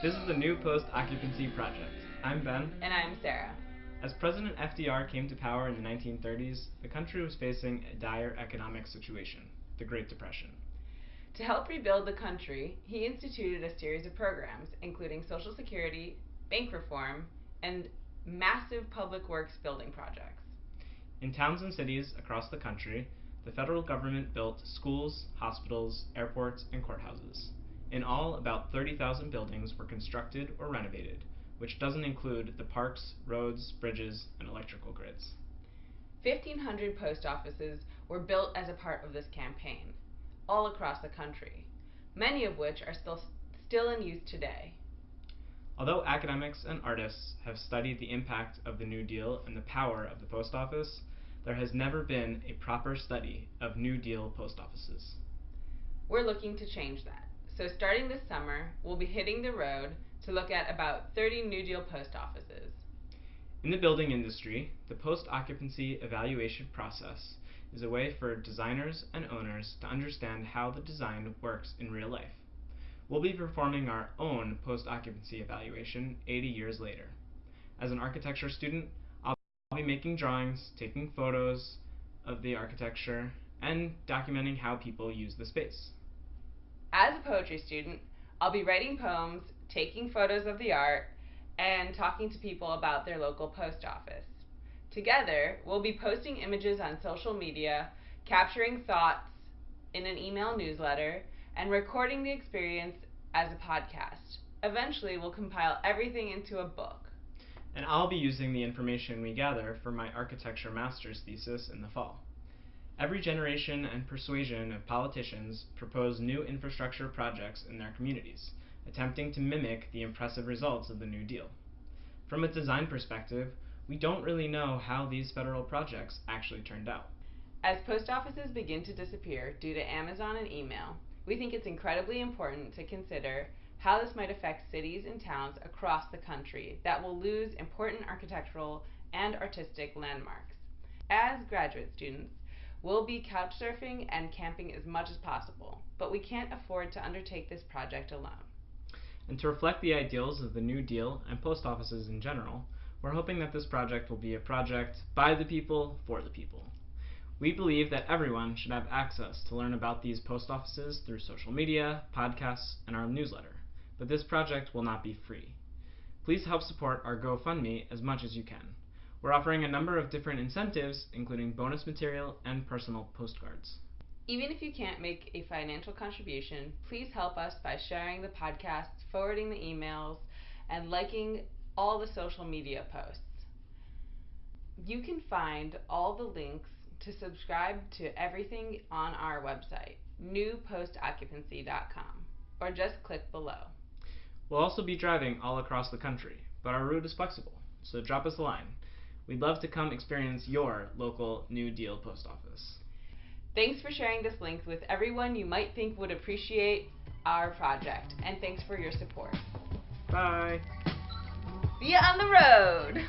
This is the new Post Occupancy project. I'm Ben. And I'm Sarah. As President FDR came to power in the 1930s, the country was facing a dire economic situation, the Great Depression. To help rebuild the country, he instituted a series of programs, including Social Security, bank reform, and massive public works building projects. In towns and cities across the country, the federal government built schools, hospitals, airports, and courthouses. In all, about 30,000 buildings were constructed or renovated, which doesn't include the parks, roads, bridges, and electrical grids. 1,500 post offices were built as a part of this campaign, all across the country, many of which are still in use today. Although academics and artists have studied the impact of the New Deal and the power of the post office, there has never been a proper study of New Deal post offices. We're looking to change that. So starting this summer, we'll be hitting the road to look at about 30 New Deal post offices. In the building industry, the post-occupancy evaluation process is a way for designers and owners to understand how the design works in real life. We'll be performing our own post-occupancy evaluation 80 years later. As an architecture student, I'll be making drawings, taking photos of the architecture, and documenting how people use the space. As a poetry student, I'll be writing poems, taking photos of the art, and talking to people about their local post office. Together, we'll be posting images on social media, capturing thoughts in an email newsletter, and recording the experience as a podcast. Eventually, we'll compile everything into a book. And I'll be using the information we gather for my architecture master's thesis in the fall. Every generation and persuasion of politicians propose new infrastructure projects in their communities, attempting to mimic the impressive results of the New Deal. From a design perspective, we don't really know how these federal projects actually turned out. As post offices begin to disappear due to Amazon and email, we think it's incredibly important to consider how this might affect cities and towns across the country that will lose important architectural and artistic landmarks. As graduate students, we'll be couch surfing and camping as much as possible, but we can't afford to undertake this project alone. And to reflect the ideals of the New Deal and post offices in general, we're hoping that this project will be a project by the people, for the people. We believe that everyone should have access to learn about these post offices through social media, podcasts, and our newsletter, but this project will not be free. Please help support our GoFundMe as much as you can. We're offering a number of different incentives, including bonus material and personal postcards. Even if you can't make a financial contribution, please help us by sharing the podcasts, forwarding the emails, and liking all the social media posts. You can find all the links to subscribe to everything on our website, newpostoccupancy.com, or just click below. We'll also be driving all across the country, but our route is flexible, so drop us a line. We'd love to come experience your local New Deal post office. Thanks for sharing this link with everyone you might think would appreciate our project, and thanks for your support. Bye! See you on the road!